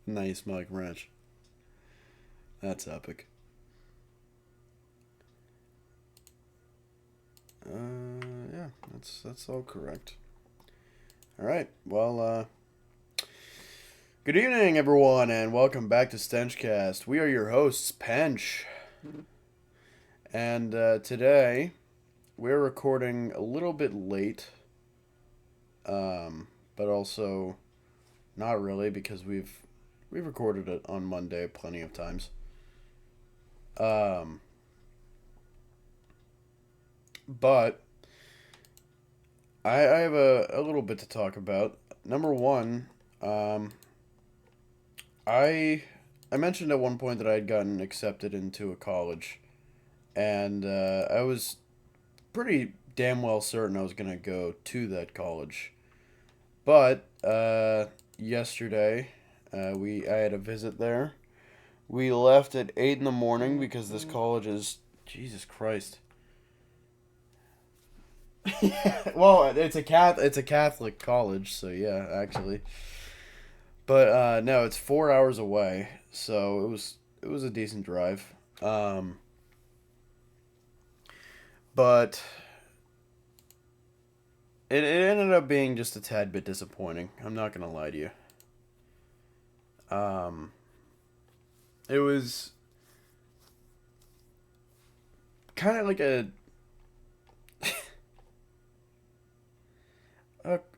Now you smell like ranch. That's epic. Yeah, that's all correct. All right. Well, good evening, everyone, and welcome back to StenchCast. We are your hosts, Pench, and today we're recording a little bit late, but also not really because we've recorded it on Monday plenty of times. Um, but I have a little bit to talk about. Number one, um, I I mentioned at one point that I had gotten accepted into a college, and I was pretty damn well certain I was gonna go to that college. But yesterday, we I had a visit there. We left at 8 in the morning because this college is Jesus Christ. Well, it's a Catholic college, so yeah, actually. But no, it's 4 hours away, so it was a decent drive. Um, but it ended up being just a tad bit disappointing. I'm not gonna lie to you. Um, it was kind of like a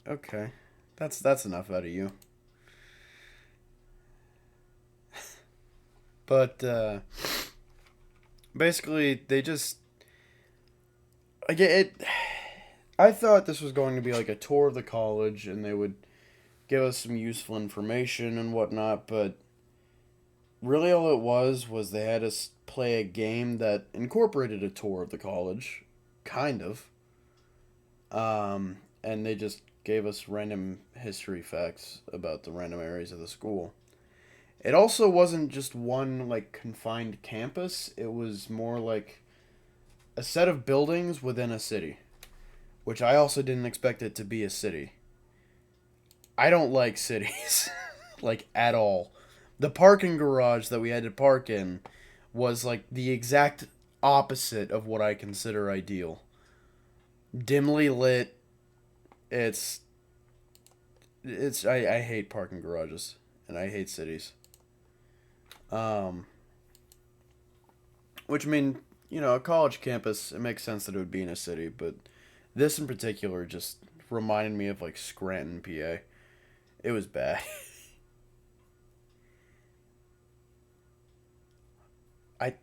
okay, that's enough out of you. But basically, they just I get it. I thought this was going to be like a tour of the college, and they would give us some useful information and whatnot. But really, all it was they had us play a game that incorporated a tour of the college, kind of. And they just gave us random history facts about the random areas of the school. It also wasn't just one like confined campus. It was more like a set of buildings within a city, which I also didn't expect it to be a city. I don't like cities, like at all. The parking garage that we had to park in was like the exact opposite of what I consider ideal. Dimly lit. It's I hate parking garages and I hate cities. Um, which I mean, a college campus, it makes sense that it would be in a city, but this in particular just reminded me of like Scranton, PA. It was bad. I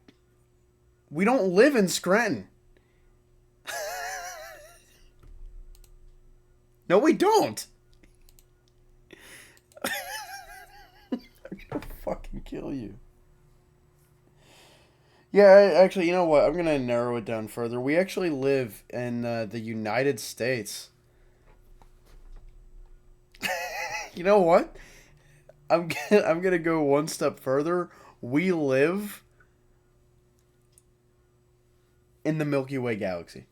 We don't live in Scranton. No, we don't. I'm gonna fucking kill you. Yeah, actually, you know what? I'm gonna narrow it down further. We actually live in the United States. You know what? I'm gonna go one step further. We live in the Milky Way galaxy.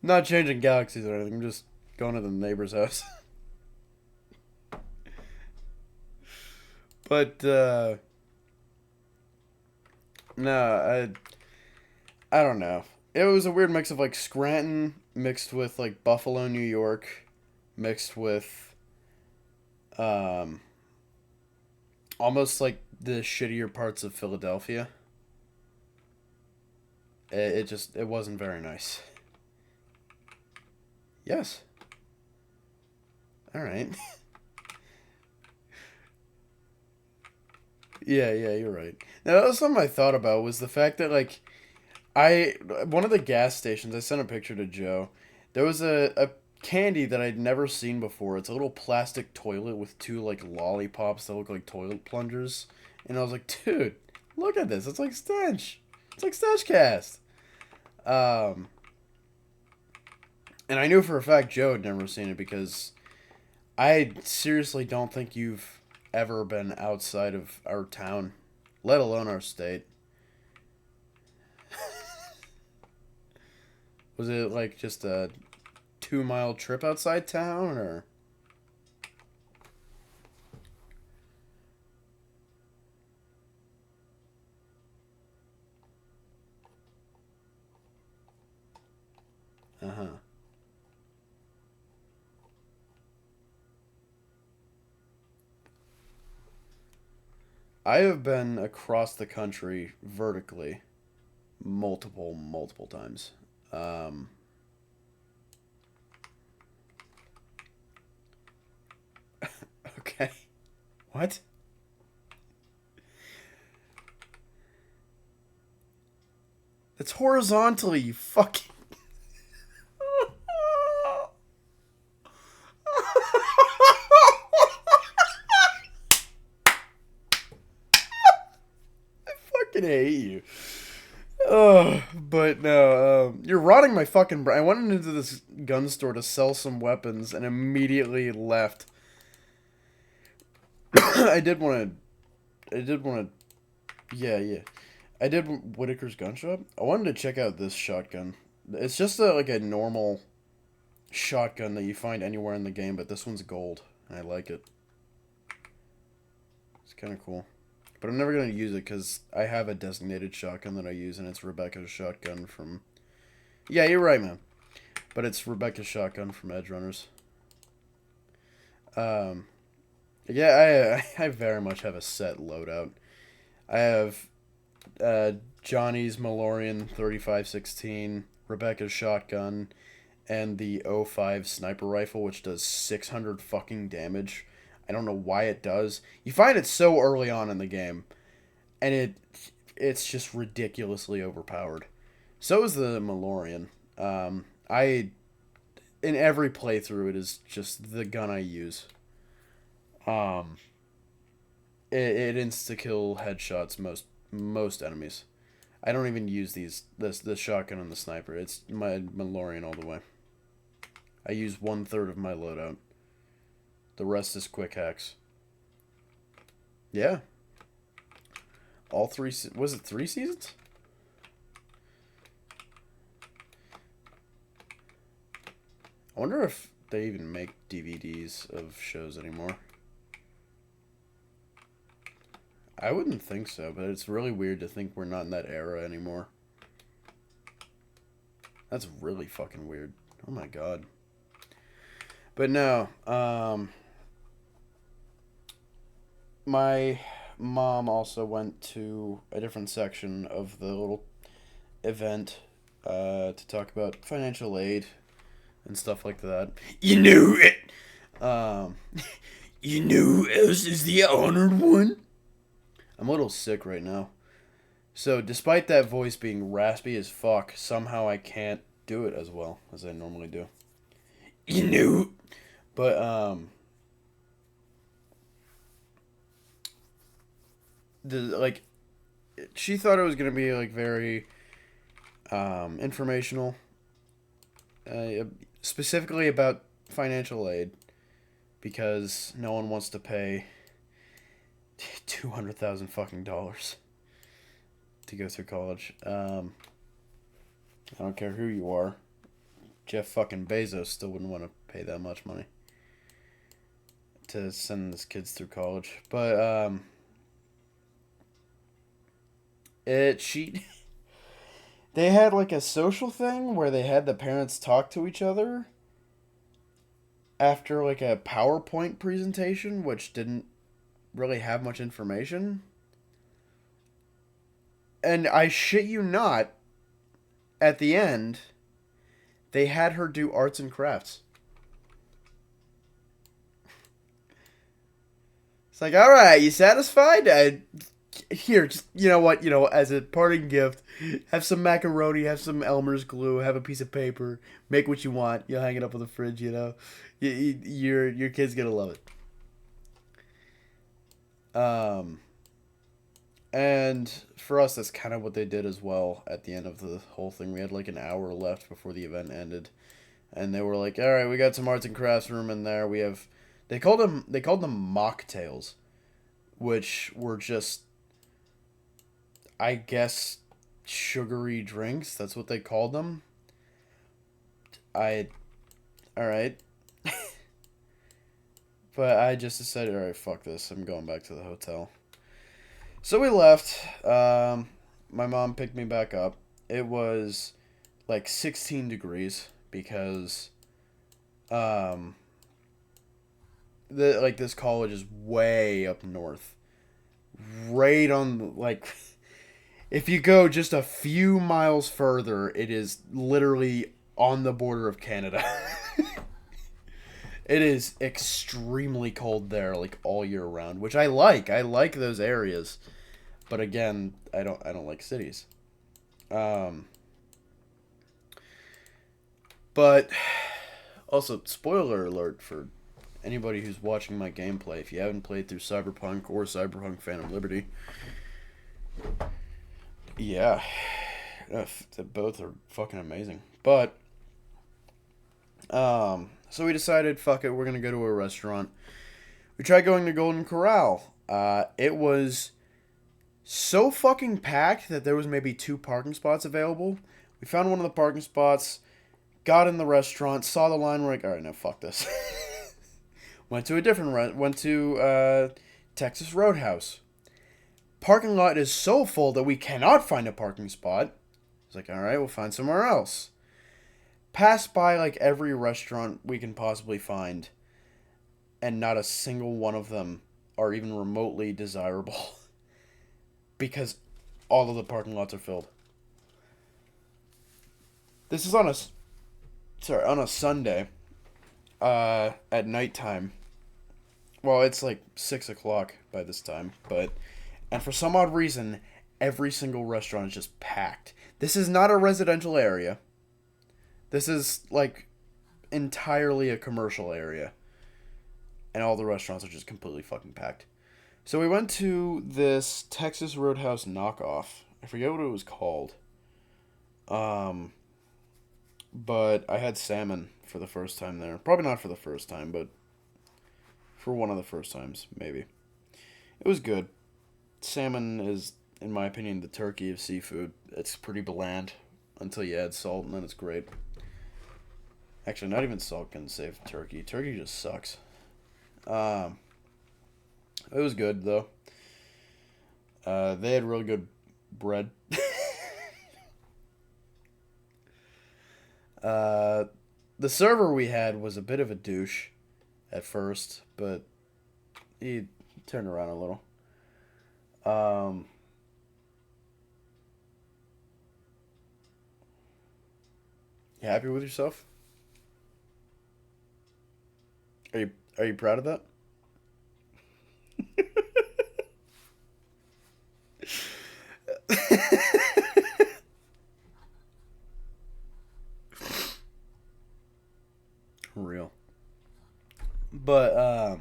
Not changing galaxies or anything. I'm just going to the neighbor's house. But no, I don't know. It was a weird mix of like Scranton mixed with like Buffalo, New York, mixed with um almost like the shittier parts of Philadelphia. It wasn't very nice. Yes. All right. Yeah, yeah, you're right. Now, that was something I thought about was the fact that like I one of the gas stations, I sent a picture to Joe. There was a candy that I'd never seen before. It's a little plastic toilet with two like lollipops that look like toilet plungers. And I was like, dude, look at this. It's like Stench. It's like StenchCast. Um and I knew for a fact Joe had never seen it because I seriously don't think you've ever been outside of our town, let alone our state. Was it like just a 2 mile trip outside town, or? Uh huh. I have been across the country vertically multiple times. Um, okay. What? It's horizontally, you fucking. I fucking hate you. Oh, but no, you're rotting my fucking brain. I went into this gun store to sell some weapons and immediately left. I did want to. I did want to. Yeah, yeah. I did Whitaker's gun shop. I wanted to check out this shotgun. It's just like a normal shotgun that you find anywhere in the game, but this one's gold, and I like it. It's kind of cool. But I'm never going to use it because I have a designated shotgun that I use, and it's Rebecca's shotgun from... Yeah, you're right, man. But it's Rebecca's shotgun from Edge Runners. Um, yeah, I very much have a set loadout. I have Johnny's Malorian 3516, Rebecca's shotgun, and the O5 sniper rifle, which does 600 fucking damage. I don't know why it does. You find it so early on in the game, and it's just ridiculously overpowered. So is the Malorian. I in every playthrough, it is just the gun I use. Um, it insta kill headshots most enemies. I don't even use the shotgun and the sniper. It's my Malorian all the way. I use 1/3 of my loadout. The rest is quick hacks. Yeah. All three... Was it 3 seasons? I wonder if they even make DVDs of shows anymore. I wouldn't think so, but it's really weird to think we're not in that era anymore. That's really fucking weird. Oh my god. But no, my mom also went to a different section of the little event to talk about financial aid and stuff like that. You knew it! Um, you knew who else is the honored one? I'm a little sick right now. So, despite that voice being raspy as fuck, somehow I can't do it as well as I normally do. You knew! But, like, she thought it was going to be, like, very, informational. Specifically about financial aid. Because no one wants to pay $200,000 fucking dollars to go through college. I don't care who you are. Jeff fucking Bezos still wouldn't want to pay that much money to send his kids through college. But they had like a social thing where they had the parents talk to each other after like a PowerPoint presentation, which didn't really have much information. And I shit you not, at the end, they had her do arts and crafts. It's like, all right, you satisfied? Here, just, you know what, as a parting gift, have some macaroni, have some Elmer's glue, have a piece of paper, make what you want. You'll hang it up on the fridge, your kid's gonna love it. And for us, that's kind of what they did as well at the end of the whole thing. We had like an hour left before the event ended, and they were like, "All right, we got some arts and crafts room in there. We have," they called them mocktails, which were just, I guess, sugary drinks. That's what they called them. I, all right. But I just decided, all right, fuck this. I'm going back to the hotel. So we left. My mom picked me back up. It was like 16 degrees because um, this college is way up north, right on like if you go just a few miles further, it is literally on the border of Canada. It is extremely cold there, like all year round, which I like. I like those areas, but again, I don't like cities. Um, but also, spoiler alert for anybody who's watching my gameplay. If you haven't played through Cyberpunk or Cyberpunk Phantom Liberty, yeah, both are fucking amazing. But so we decided, fuck it, we're gonna go to a restaurant. We tried going to Golden Corral. It was so fucking packed that there was maybe two parking spots available. We found one of the parking spots, got in the restaurant, saw the line. We're like, all right, no, fuck this. Went to Texas Roadhouse. Parking lot is so full that we cannot find a parking spot. It's like, all right, we'll find somewhere else. Pass by like every restaurant we can possibly find, and not a single one of them are even remotely desirable because all of the parking lots are filled. This is on a Sunday, at nighttime. Well, it's like 6 o'clock by this time, and for some odd reason, every single restaurant is just packed. This is not a residential area. This is like entirely a commercial area, and all the restaurants are just completely fucking packed. So we went to this Texas Roadhouse knockoff. I forget what it was called. Um, but I had salmon for the first time there. Probably not for the first time, but for one of the first times, maybe. It was good. Salmon is, in my opinion, the turkey of seafood. It's pretty bland until you add salt, and then it's great. Actually, not even salt can save turkey. Turkey just sucks. Um, it was good though. They had really good bread. uh, the server we had was a bit of a douche at first, but he turned around a little. Um, you happy with yourself? Are you proud of that? Real. But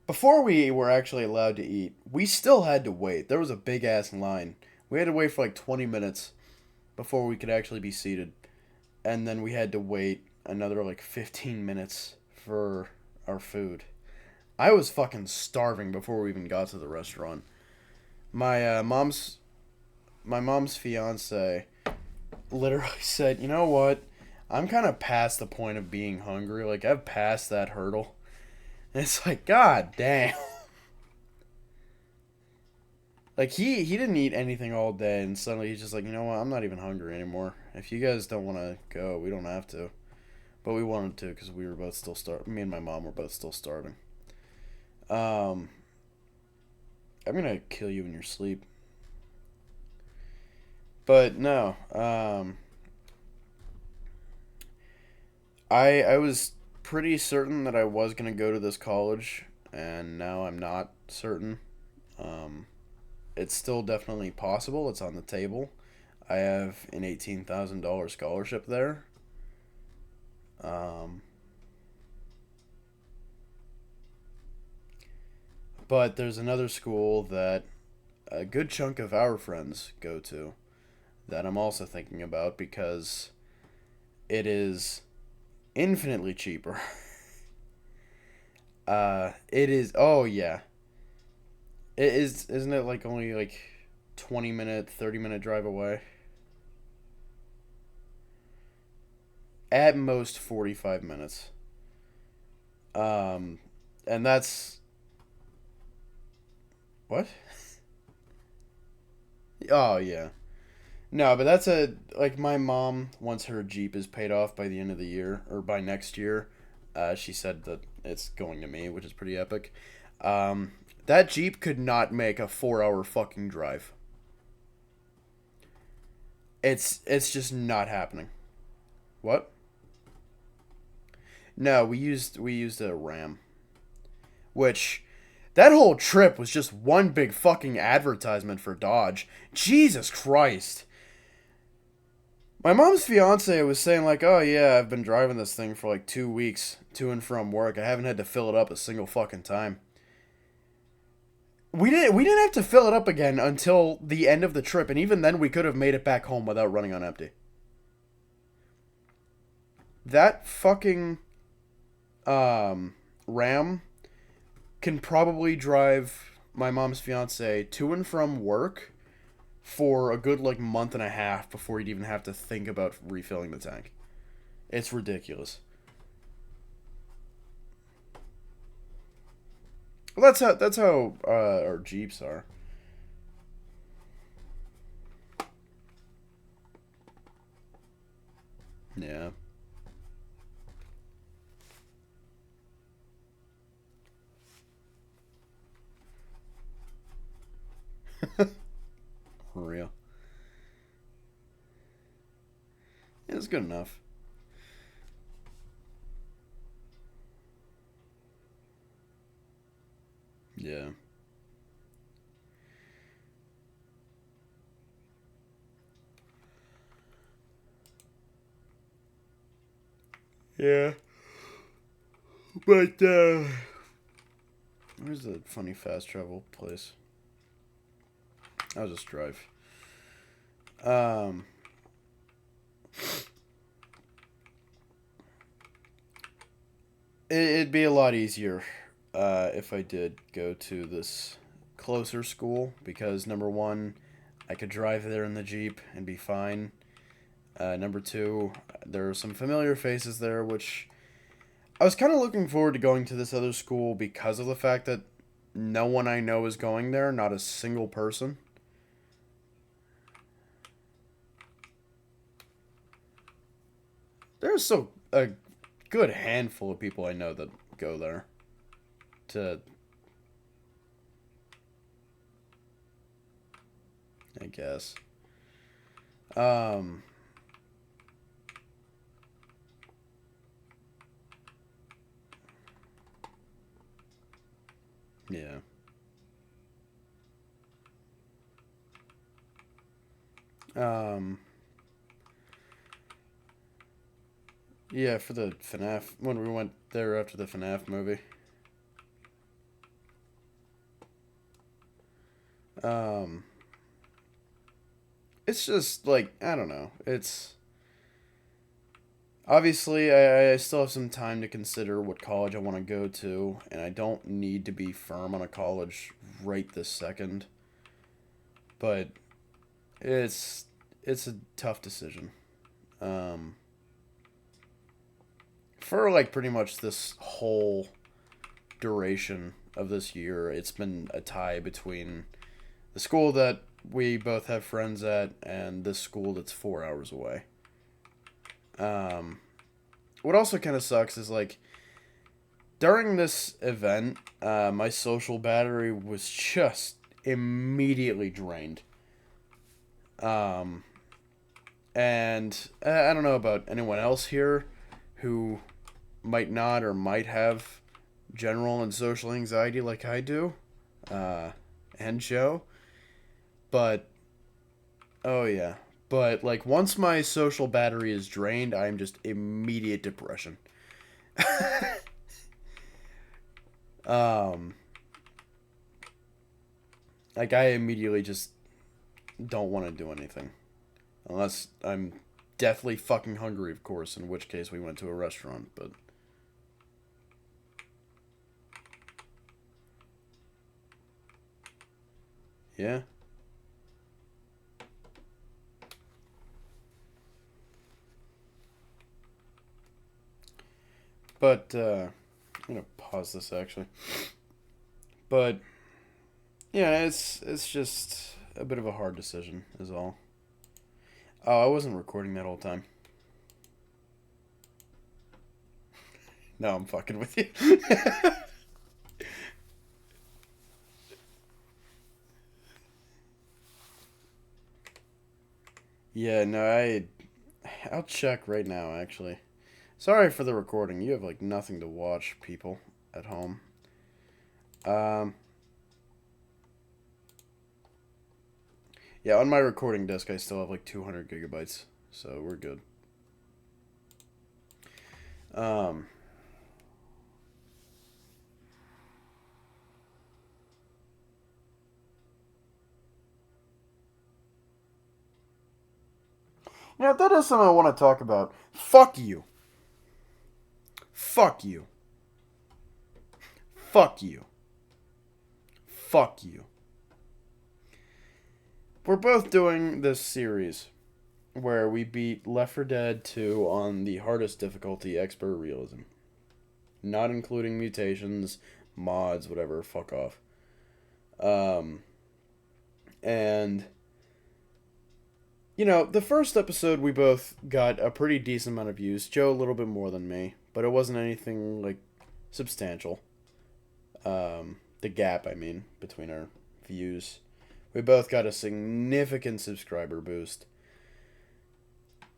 before we were actually allowed to eat, we still had to wait. There was a big ass line. We had to wait for like 20 minutes before we could actually be seated. And then we had to wait another like 15 minutes for our food. I was fucking starving before we even got to the restaurant. My my mom's fiance literally said, "You know what? I'm kind of past the point of being hungry. Like I've passed that hurdle." And it's like, God damn. Like he didn't eat anything all day, and suddenly he's just like, you know what? I'm not even hungry anymore. If you guys don't want to go, we don't have to. But we wanted to because we were both still starving. Me and my mom were both still starving. Um, I'm gonna kill you in your sleep. But no. I was pretty certain that I was gonna go to this college, and now I'm not certain. Um, it's still definitely possible. It's on the table. I have an $18,000 scholarship there. Um, but there's another school that a good chunk of our friends go to that I'm also thinking about because it is infinitely cheaper. It is. Oh yeah, it is. Isn't it like only like 20-minute, 30-minute drive away? at most 45 minutes. Um, and that's what? Oh yeah. No, but that's a like my mom once her Jeep is paid off by the end of the year or by next year. She said that it's going to me, which is pretty epic. Um, that Jeep could not make a 4 hour fucking drive. It's just not happening. What? No, we used a Ram, which that whole trip was just one big fucking advertisement for Dodge. Jesus Christ. My mom's fiance was saying like, "Oh yeah, I've been driving this thing for like 2 weeks to and from work. I haven't had to fill it up a single fucking time." We didn't have to fill it up again until the end of the trip, and even then we could have made it back home without running on empty. That fucking Ram can probably drive my mom's fiance to and from work for a good like month and a half before you'd even have to think about refilling the tank. It's ridiculous. Well, that's how our Jeeps are. Yeah. For real. Yeah, it's good enough. Yeah. Yeah. But where's the funny fast travel place? I'll just drive. Um it'd be a lot easier if I did go to this closer school because number one, I could drive there in the Jeep and be fine. Number two, there are some familiar faces there, which I was kind of looking forward to going to this other school because of the fact that no one I know is going there, not a single person. There's still a good handful of people I know that go there to, I guess. Um, yeah. Um, yeah, for the FNAF, when we went there after the FNAF movie. Um, it's just like, I don't know. It's obviously I still have some time to consider what college I want to go to, and I don't need to be firm on a college right this second. But it's it's a tough decision. Um, for like pretty much this whole duration of this year, it's been a tie between the school that we both have friends at and this school that's 4 hours away. Um, what also kind of sucks is like during this event, my social battery was just immediately drained. Um, and I don't know about anyone else here who might not or might have general and social anxiety like I do, uh, and Joe. But oh yeah, but like once my social battery is drained, I'm just immediate depression. um, like I immediately just don't want to do anything unless I'm deathly fucking hungry, of course. In which case we went to a restaurant, but yeah. But I'm gonna pause this actually. But yeah, it's just a bit of a hard decision, is all. Oh, I wasn't recording that whole time. No, I'm fucking with you. Yeah, no, I'll check right now actually. Sorry for the recording. You have like nothing to watch, people at home. Um yeah, on my recording disk I still have like 200 gigabytes. So we're good. Um Yeah, that is something I want to talk about. Fuck you. Fuck you. Fuck you. Fuck you. We're both doing this series where we beat Left 4 Dead 2 on the hardest difficulty, expert realism. Not including mutations, mods, whatever, fuck off. Um, and, you know, the first episode we both got a pretty decent amount of views. Joe a little bit more than me, but it wasn't anything, like, substantial. The gap, I mean, between our views. We both got a significant subscriber boost.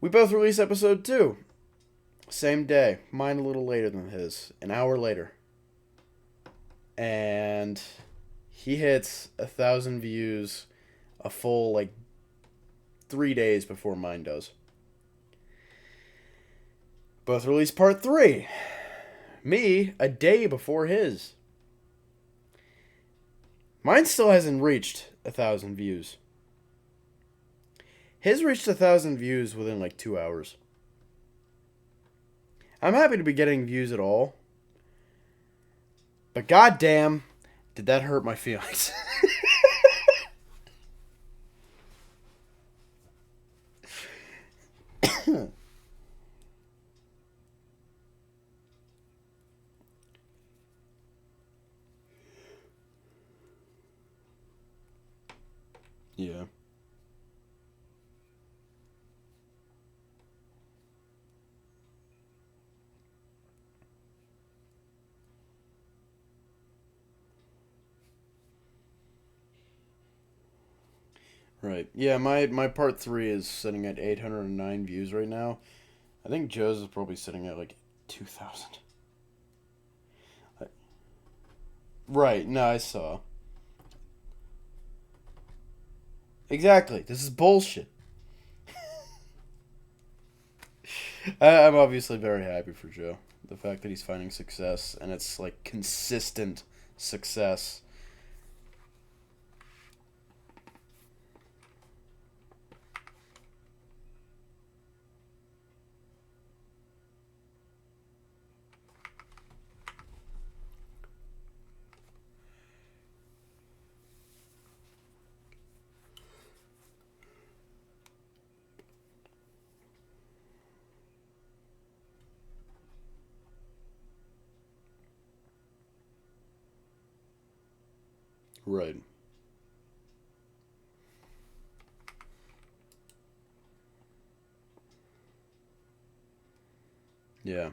We both released episode 2. Same day. Mine a little later than his. An hour later. And he hits 1,000 views a full, like, 3 days before mine does. Both released part 3. Me, a day before his. Mine still hasn't reached 1,000 views. His reached 1,000 views within like 2 hours. I'm happy to be getting views at all. But goddamn, did that hurt my feelings. Yeah. Right. Yeah, my part 3 is sitting at 809 views right now. I think Joe's is probably sitting at like 2,000. Right. No, I saw. Exactly. This is bullshit. I'm obviously very happy for Joe. The fact that he's finding success and it's like consistent success. Right. Yeah.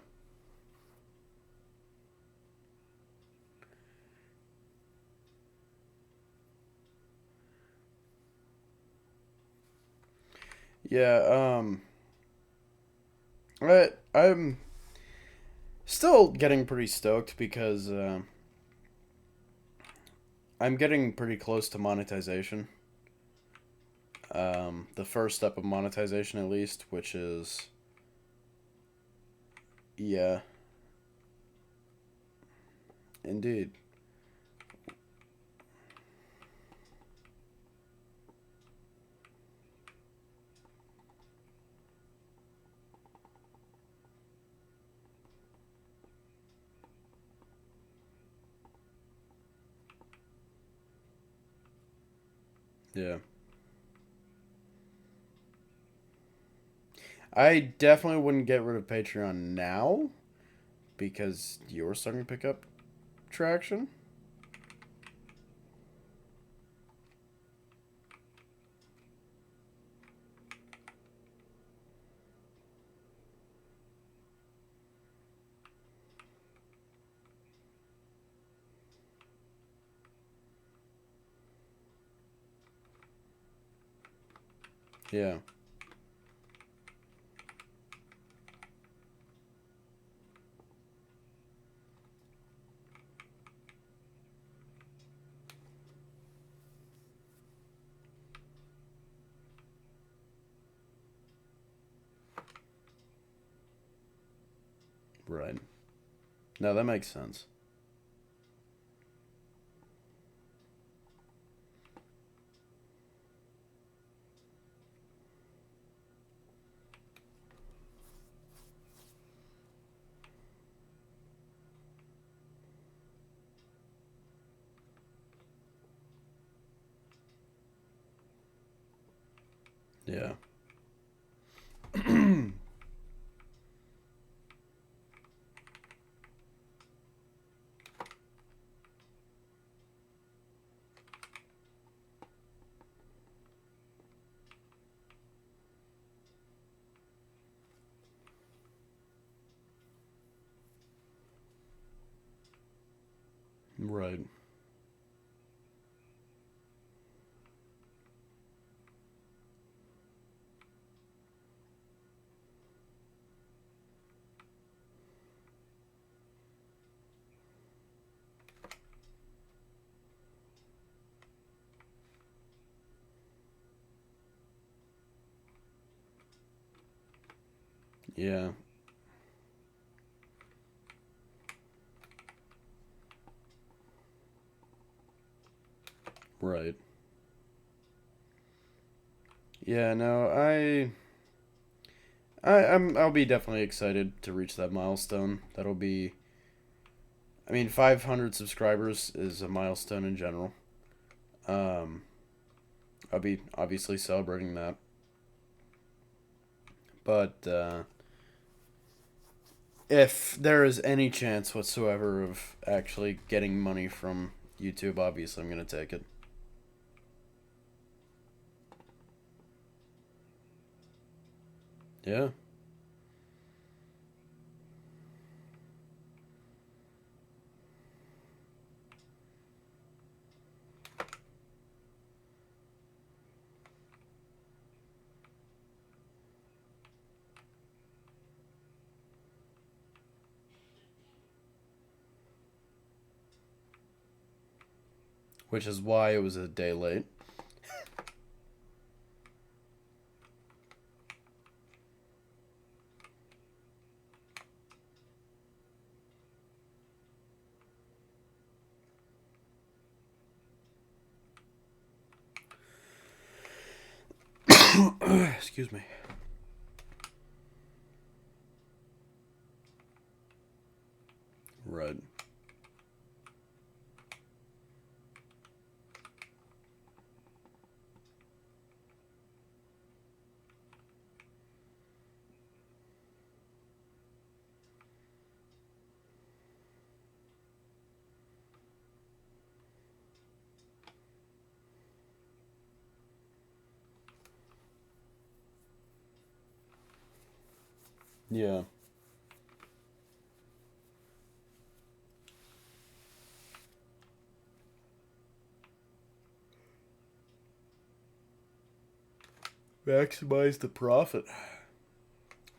Yeah, I'm still getting pretty stoked because I'm getting pretty close to monetization. The first step of monetization, at least, which is, yeah, indeed. Yeah. I definitely wouldn't get rid of Patreon now, because you're starting to pick up traction. Yeah. Right. No, that makes sense. Yeah. Right. Yeah. Right. Yeah, no, I'll be definitely excited to reach that milestone. That'll be, I mean, 500 subscribers is a milestone in general. Um, I'll be obviously celebrating that. But if there is any chance whatsoever of actually getting money from YouTube, obviously I'm gonna take it. Yeah. Which is why it was a day late. Excuse me. Right. Yeah. Maximize the profit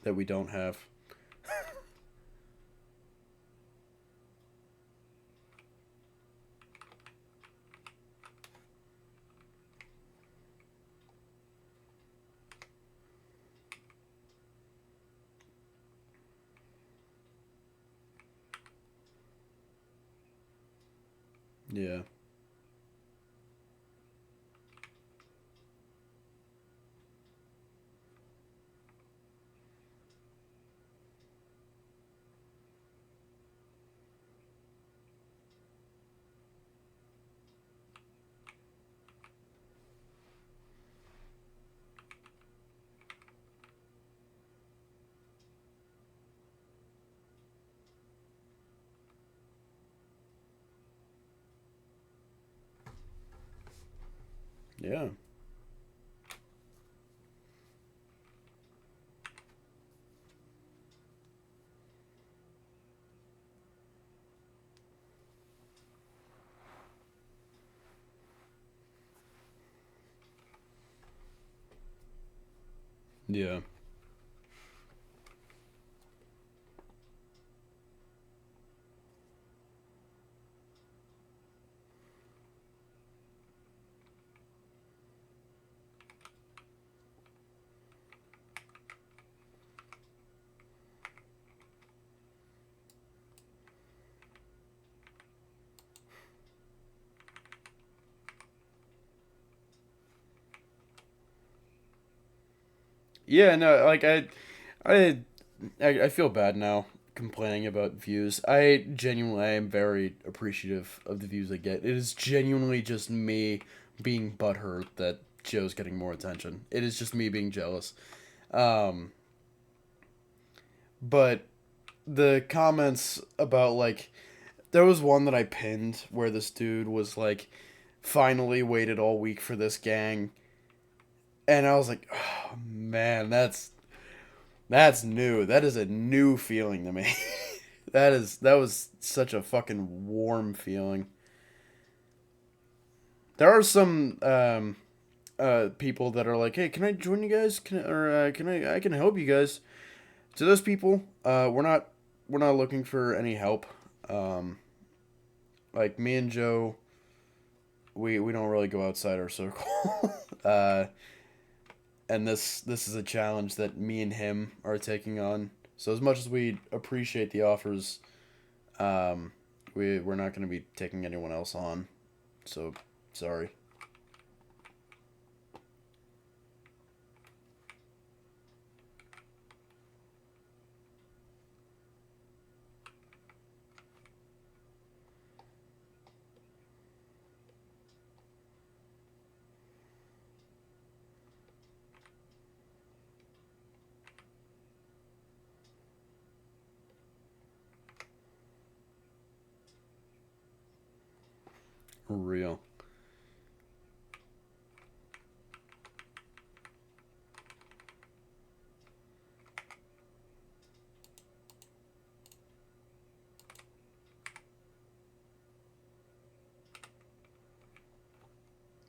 that we don't have. Yeah. Yeah. Yeah. Yeah, no, like I, I feel bad now complaining about views. I genuinely I am very appreciative of the views I get. It is genuinely just me being butthurt that Joe's getting more attention. It is just me being jealous. Um, but the comments about like there was one that I pinned where this dude was like finally waited all week for this gang, and I was like, oh, man, that's new. That is a new feeling to me. That was such a fucking warm feeling. There are some people that are like, "Hey, can I join you guys? Can I can help you guys?" To those people, we're not looking for any help. Um, like me and Joe, we don't really go outside our circle. uh, and this is a challenge that me and him are taking on. So as much as we appreciate the offers, we're not going to be taking anyone else on. So sorry. Real.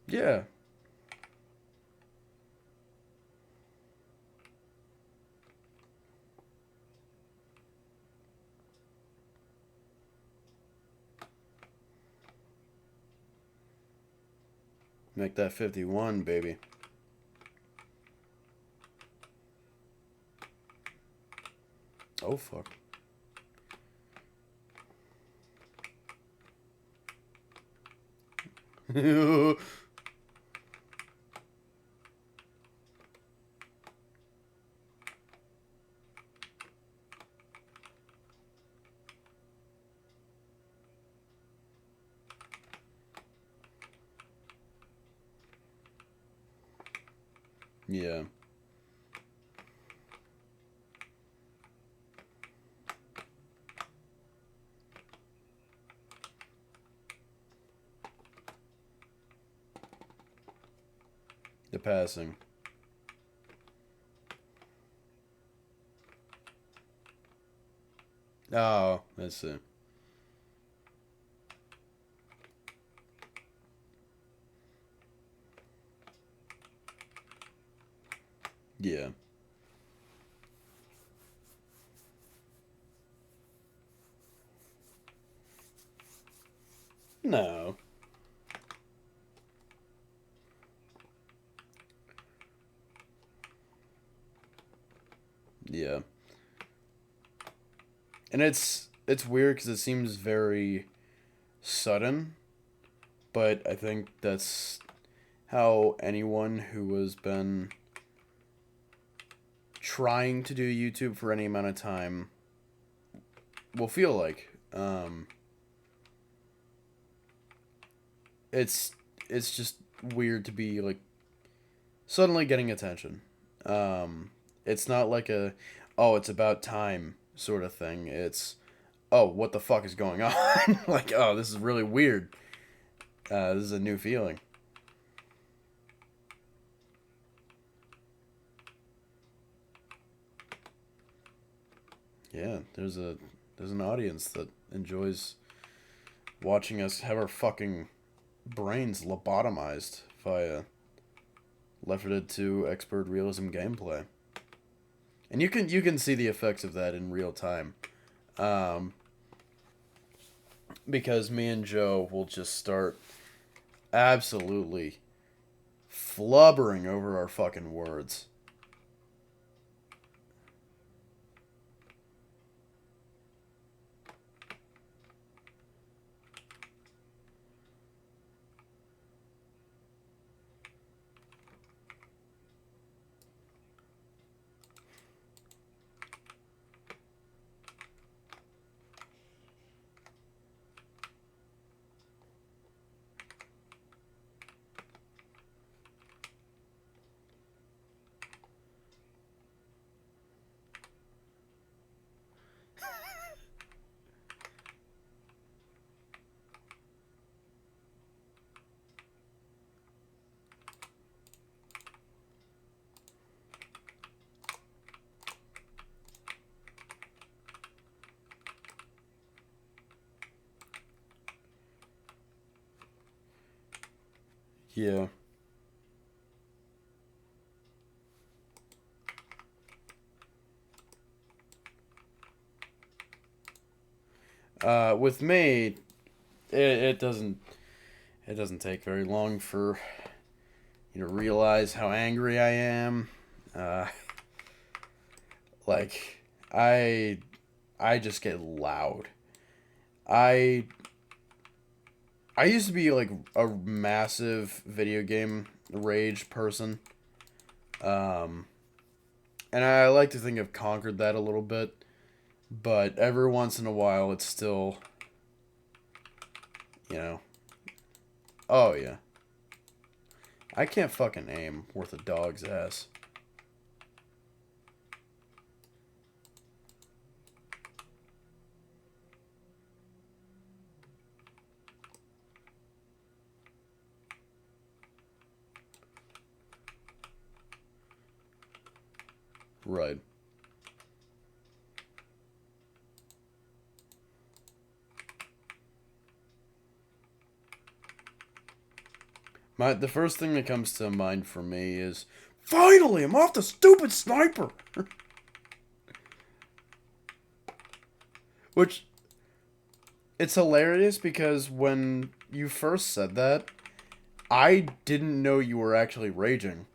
Yeah. Make that 51, baby. Oh fuck. Yeah. The passing. Oh, that's it. Yeah. No. Yeah. And it's weird because it seems very sudden, but I think that's how anyone who has been trying to do YouTube for any amount of time will feel like. It's it's just weird to be like suddenly getting attention. It's not like a oh it's about time sort of thing. It's oh what the fuck is going on? Like oh this is really weird. This is a new feeling. Yeah, there's an audience that enjoys watching us have our fucking brains lobotomized via Left 4 Dead 2 expert realism gameplay. And you can see the effects of that in real time. Um, because me and Joe will just start absolutely flubbering over our fucking words. Yeah. With me, it doesn't take very long for you to realize how angry I am. Uh, like I I just get loud. I I used to be like a massive video game rage person. Um, and I like to think I've conquered that a little bit, but every once in a while it's still, you know, oh yeah. I can't fucking aim worth a dog's ass. Right. The first thing that comes to mind for me is finally I'm off the stupid sniper. Which it's hilarious because when you first said that, I didn't know you were actually raging.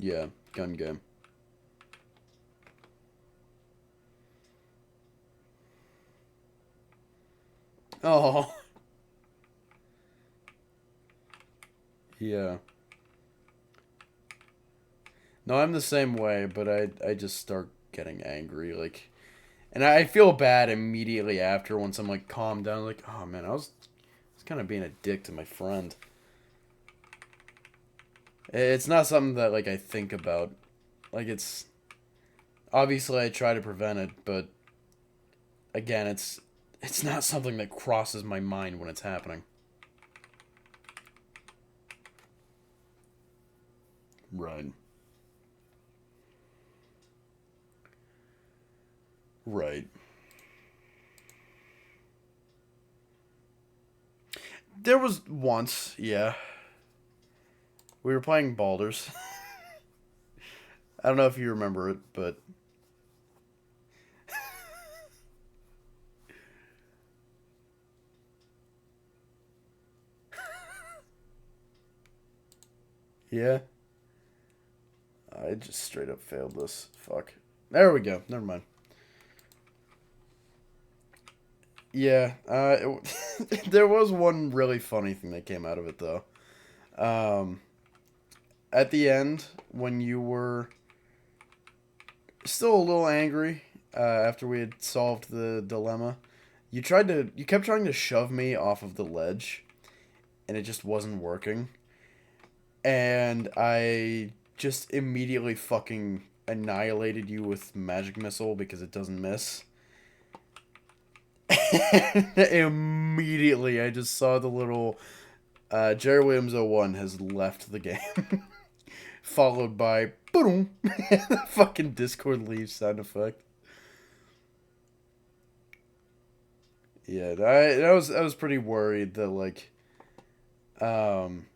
Yeah, gun game. Oh, yeah. No, I'm the same way, but I just start getting angry, like, and I feel bad immediately after once I'm like calmed down, like, oh man, I was kind of being a dick to my friend. It's not something that like I think about, like it's obviously I try to prevent it, but again, it's not something that crosses my mind when it's happening. Right. Right. There was once, yeah. We were playing Baldur's. I don't know if you remember it, but yeah. I just straight up failed this. Fuck. There we go. Never mind. Yeah. There was one really funny thing that came out of it though. Um, at the end, when you were still a little angry after we had solved the dilemma, you kept trying to shove me off of the ledge, and it just wasn't working. And I just immediately fucking annihilated you with magic missile because it doesn't miss. Immediately, I just saw the little Jerry Williams 01 has left the game. Followed by boom, the fucking Discord leave sound effect. Yeah, I was pretty worried that like um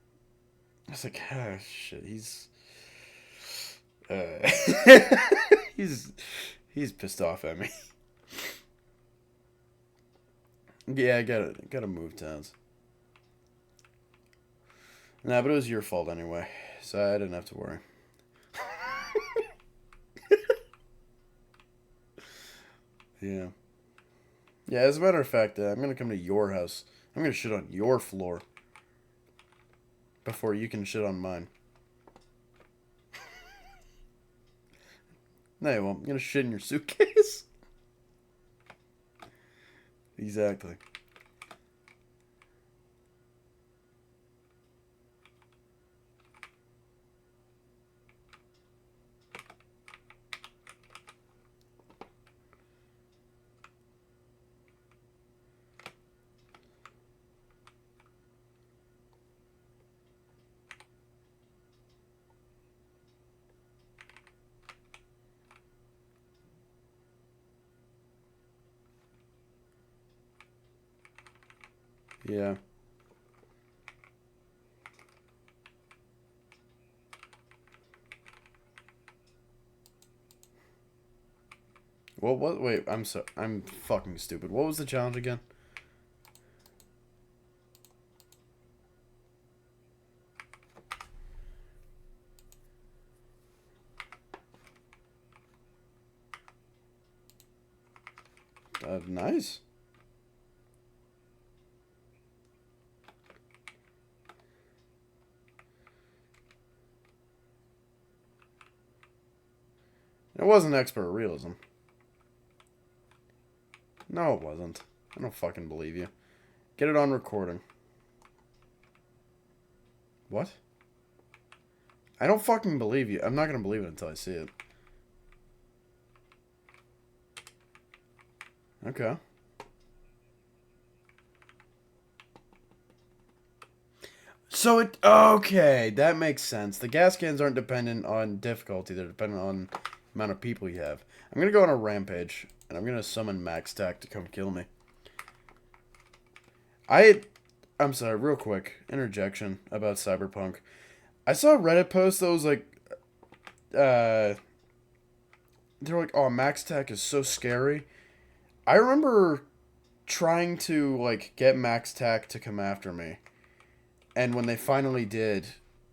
I was like, ah shit, uh, he's he's pissed off at me. Yeah, I gotta move towns. Nah, but it was your fault anyway, so I didn't have to worry. Yeah. Yeah, as a matter of fact, I'm gonna come to your house. I'm gonna shit on your floor before you can shit on mine. No, you won't. I'm gonna shit in your suitcase. Exactly. Yeah. Well, what? Wait, I'm fucking stupid. What was the challenge again? Nice. It wasn't expert realism. No, it wasn't. I don't fucking believe you. Get it on recording. What? I don't fucking believe you. I'm not gonna believe it until I see it. Okay. So it okay, that makes sense. The gas cans aren't dependent on difficulty; they're dependent on the amount of people you have. I'm gonna go on a rampage, and I'm gonna summon Max Tack to come kill me. I, I'm sorry, real quick interjection about Cyberpunk. I saw a Reddit post that was like, they're like, "Oh, Max Tack is so scary." I remember trying to like get Max Tack to come after me, and when they finally did,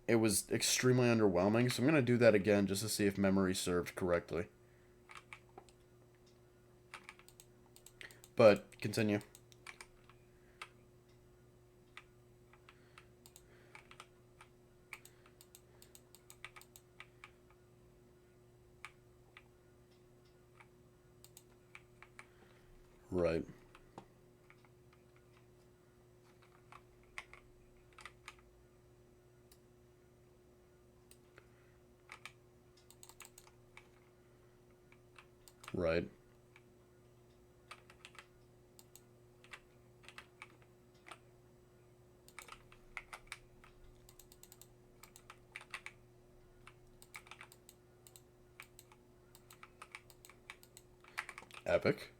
it was extremely underwhelming. So I'm gonna do that again just to see if memory served correctly. But continue. Right. Right. Epic.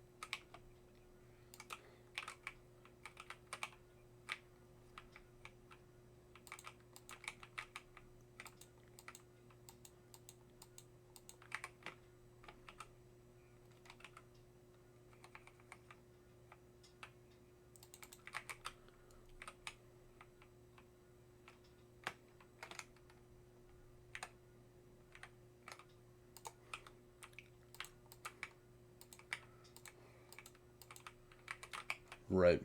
Right.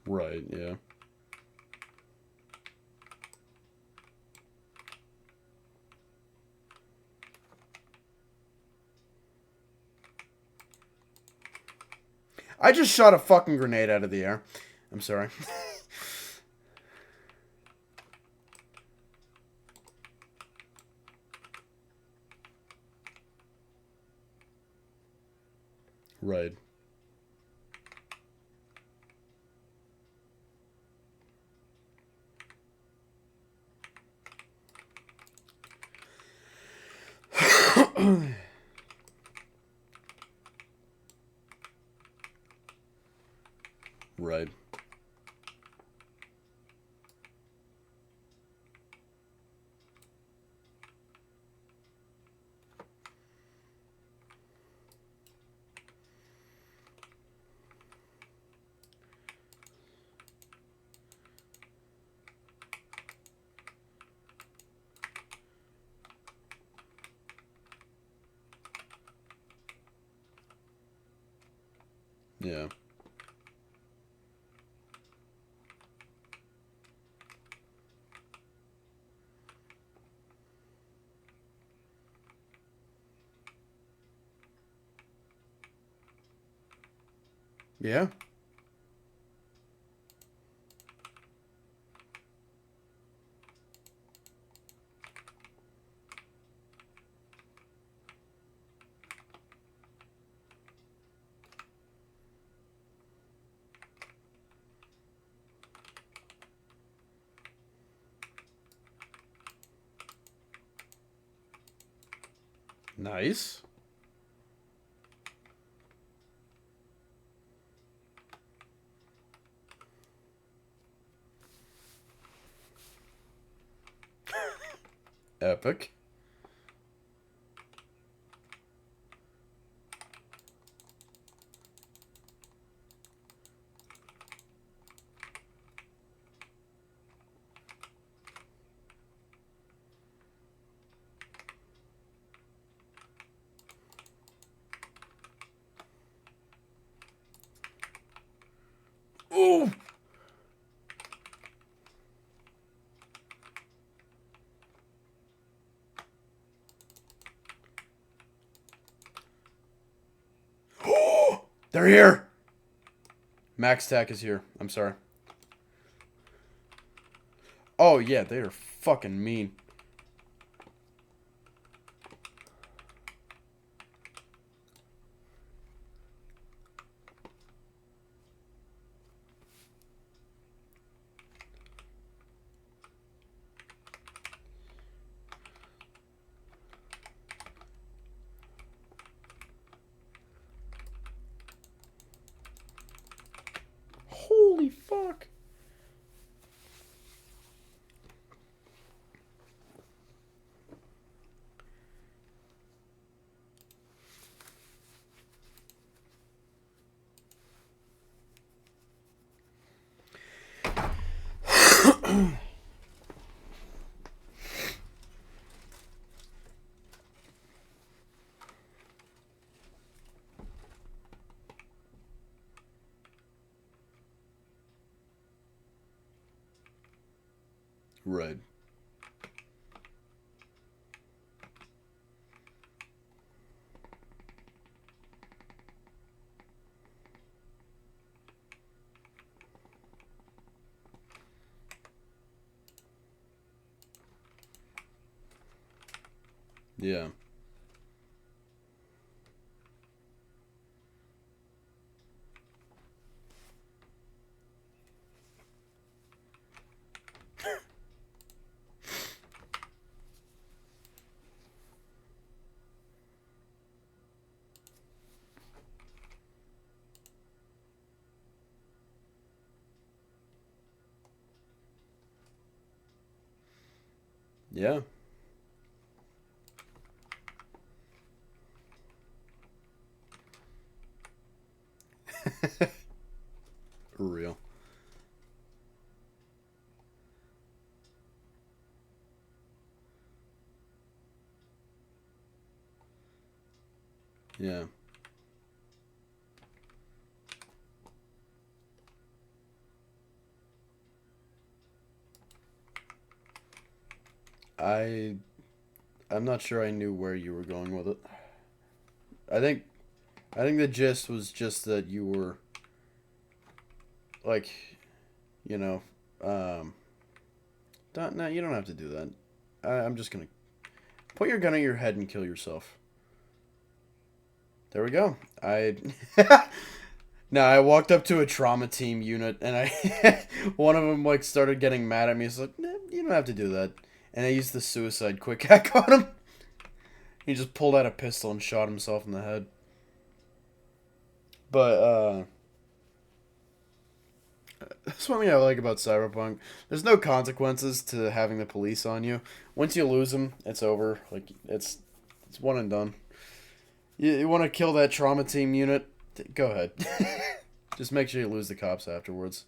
Right. Yeah. I just shot a fucking grenade out of the air. I'm sorry. Right. Right. Yeah. Yeah. Nice. Epic. Ooh. They're here. Max Tack is here. I'm sorry. Oh, yeah, they are fucking mean. Holy fuck. Right. Yeah. Yeah. For real. Yeah. I I'm not sure I knew where you were going with it. I think I think the gist was just that you were like, you know, um, no, you don't have to do that. I'm just gonna put your gun at your head and kill yourself. There we go. I No, I walked up to a trauma team unit and I one of them like started getting mad at me. He's like, nah, "You don't have to do that." And I used the suicide quick hack on him. He just pulled out a pistol and shot himself in the head. But that's one thing I like about Cyberpunk. There's no consequences to having the police on you. Once you lose them, it's over. Like it's one and done. You want to kill that trauma team unit? Go ahead. Just make sure you lose the cops afterwards.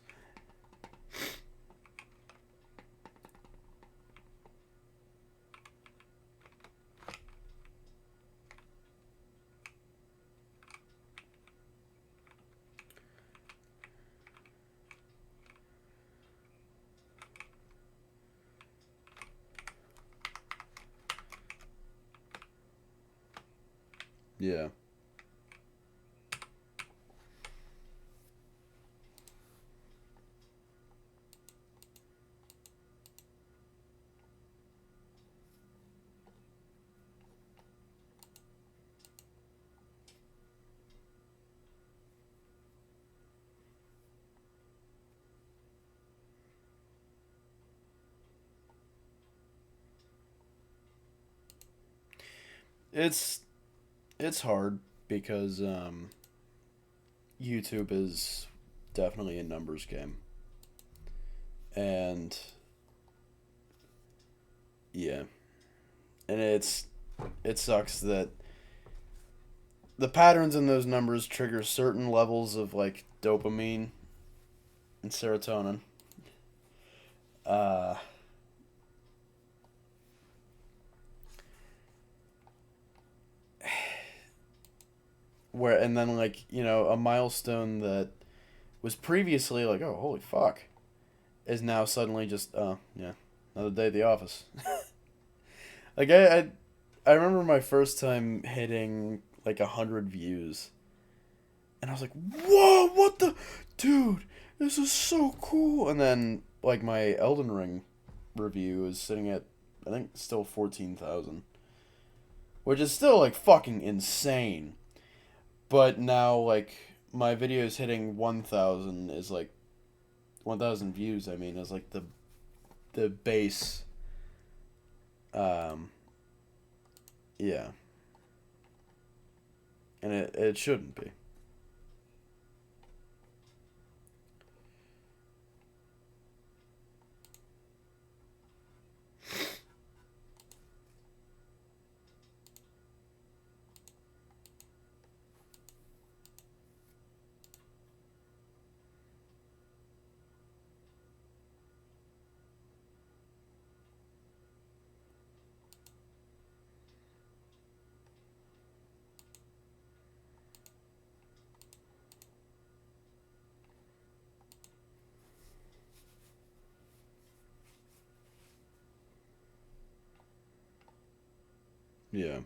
Yeah. It's it's hard because YouTube is definitely a numbers game. And yeah. And it sucks that the patterns in those numbers trigger certain levels of like dopamine and serotonin. Uh where and then like, a milestone that was previously like, oh, holy fuck, is now suddenly just, oh, yeah, another day at the office. Like I remember my first time hitting like 100 views, and I was like, "Whoa, what the, dude? This is so cool!" And then like my Elden Ring review is sitting at, I think, still 14,000, which is still like fucking insane. But now like my videos hitting 1,000 is like 1,000 views. I mean, is like the base. Um, yeah, and it shouldn't be. Yeah,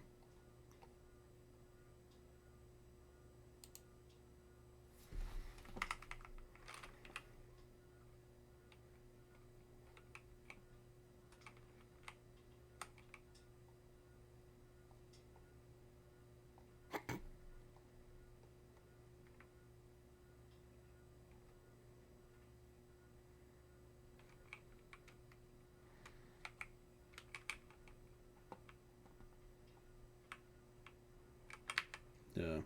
yeah,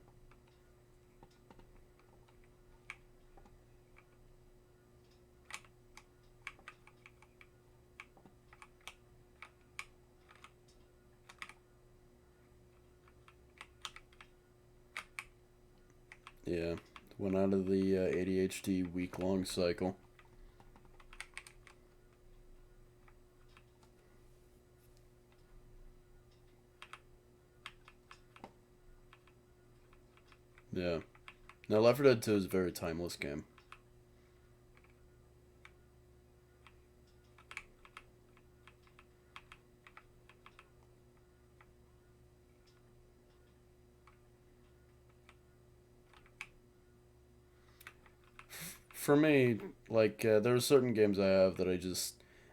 yeah. Went out of the ADHD week long cycle. Yeah. Now, Left 4 Dead 2 is a very timeless game. for me, like there are certain games I have that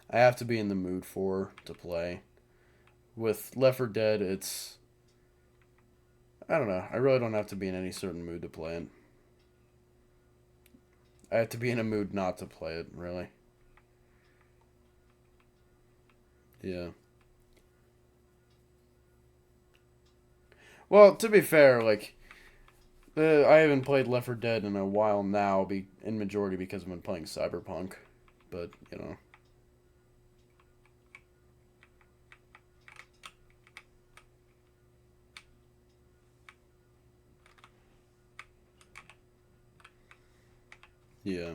I have to be in the mood for to play. With Left 4 Dead, it's I don't know. I really don't have to be in any certain mood to play it. I have to be in a mood not to play it, really. Yeah. Well, to be fair, like I haven't played Left 4 Dead in a while now, in majority because I've been playing Cyberpunk. But yeah,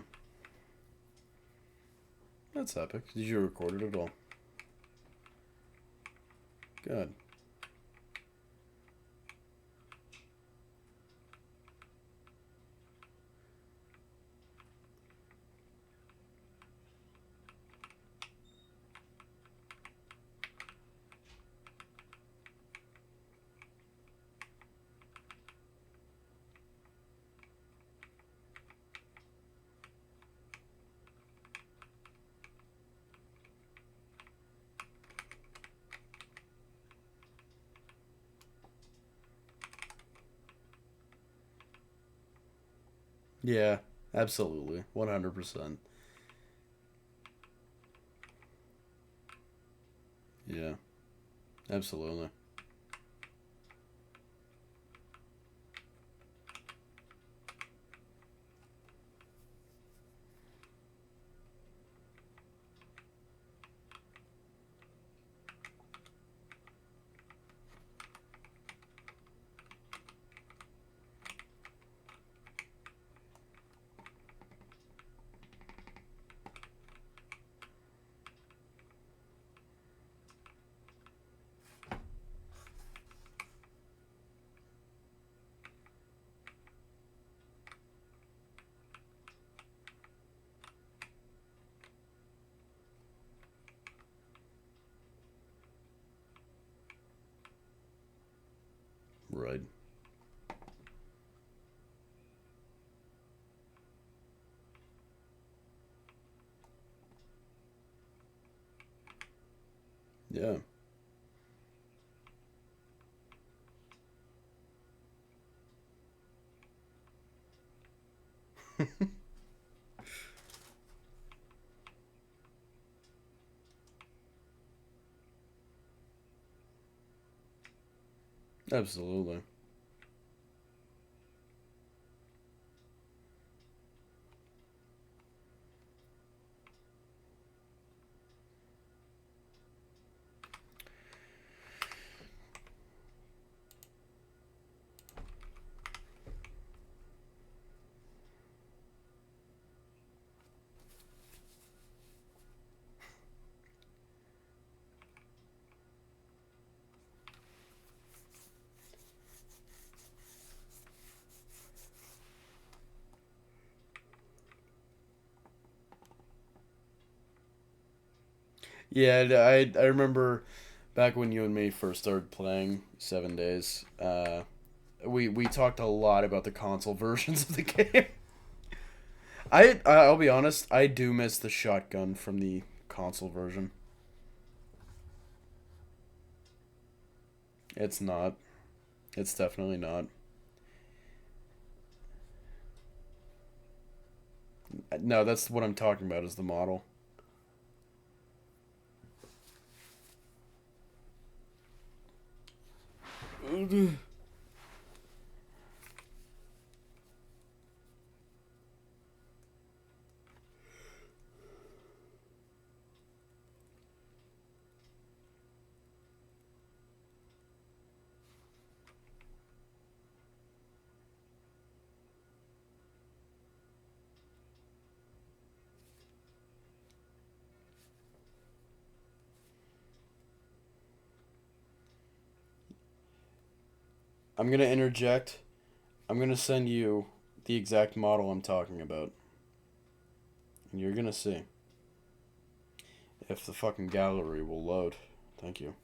that's epic. Did you record it at all? Good. Yeah, absolutely, 100%. Yeah, absolutely. Right. Yeah. Absolutely. Yeah, I remember back when you and me first started playing 7 Days. We talked a lot about the console versions of the game. I'll be honest, I do miss the shotgun from the console version. It's not. It's definitely not. No, that's what I'm talking about is the model. I'm gonna interject. I'm gonna send you the exact model I'm talking about, and you're gonna see if the fucking gallery will load. Thank you.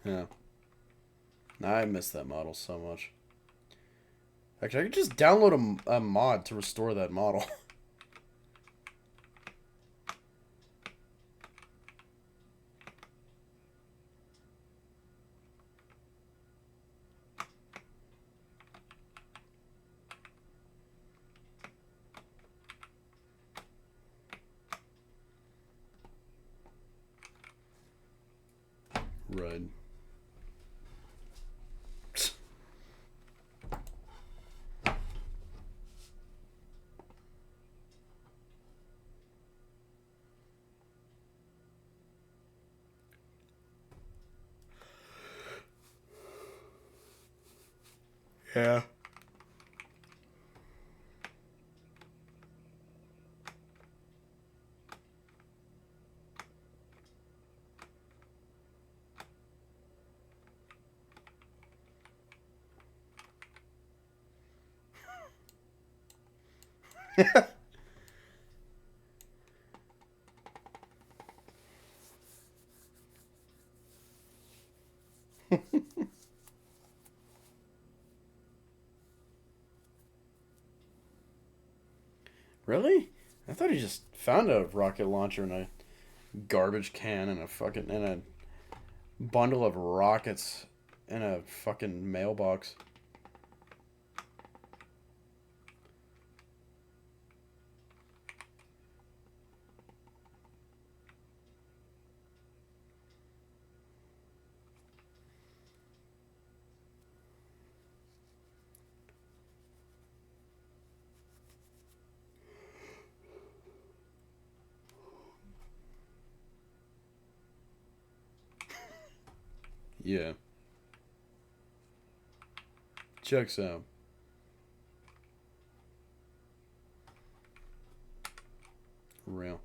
Yeah. I miss that model so much. Actually, I could just download a mod to restore that model. Right. Yeah. Really? I thought he just found a rocket launcher in a garbage can and a bundle of rockets in a fucking mailbox. Yeah. Checks out. Real.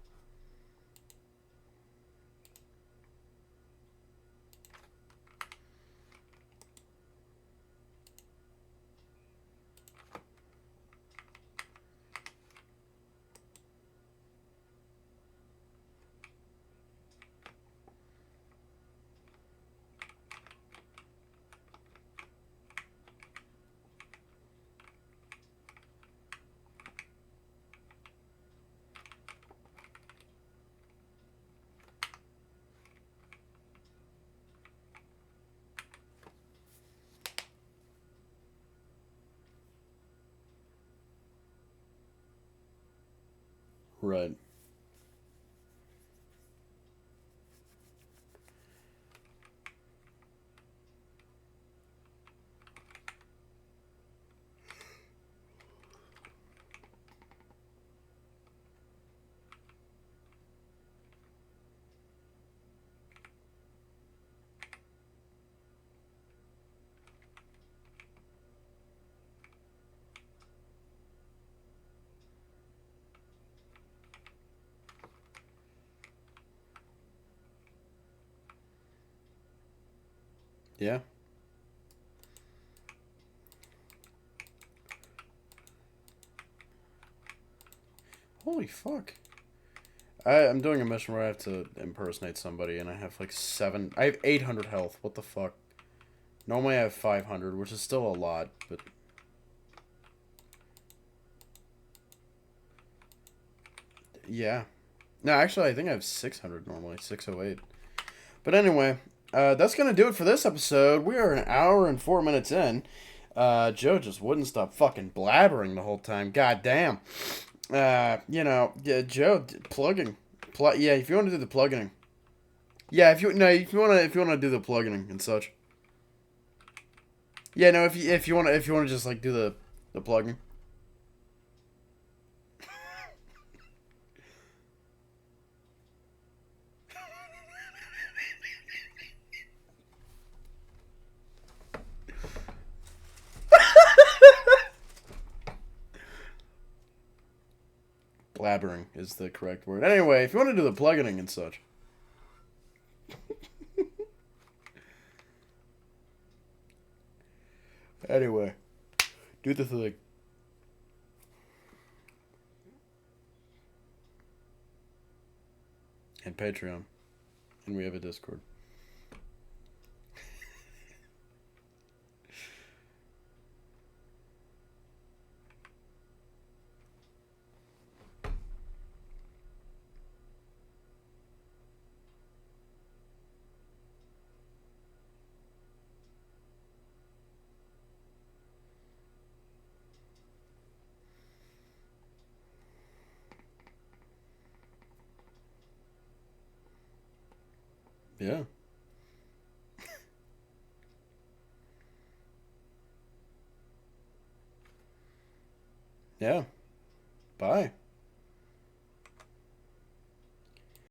Right. Yeah. Holy fuck. I'm doing a mission where I have to impersonate somebody, and I have like I have 800 health. What the fuck? Normally I have 500, which is still a lot, but yeah. No, actually, I think I have 600 normally, 608. But anyway, that's gonna do it for this episode. We are an hour and 4 minutes in. Joe just wouldn't stop fucking blabbering the whole time. God damn. Yeah, Joe, plugging. Yeah, if you want to do the plugging. Yeah, if you wanna do the plugging and such. Yeah, no, if you wanna just like do the plugging. Blabbering is the correct word. Anyway, if you want to do the plugging and such. Anyway, do the thing. And Patreon. And we have a Discord. Yeah. Yeah. Bye.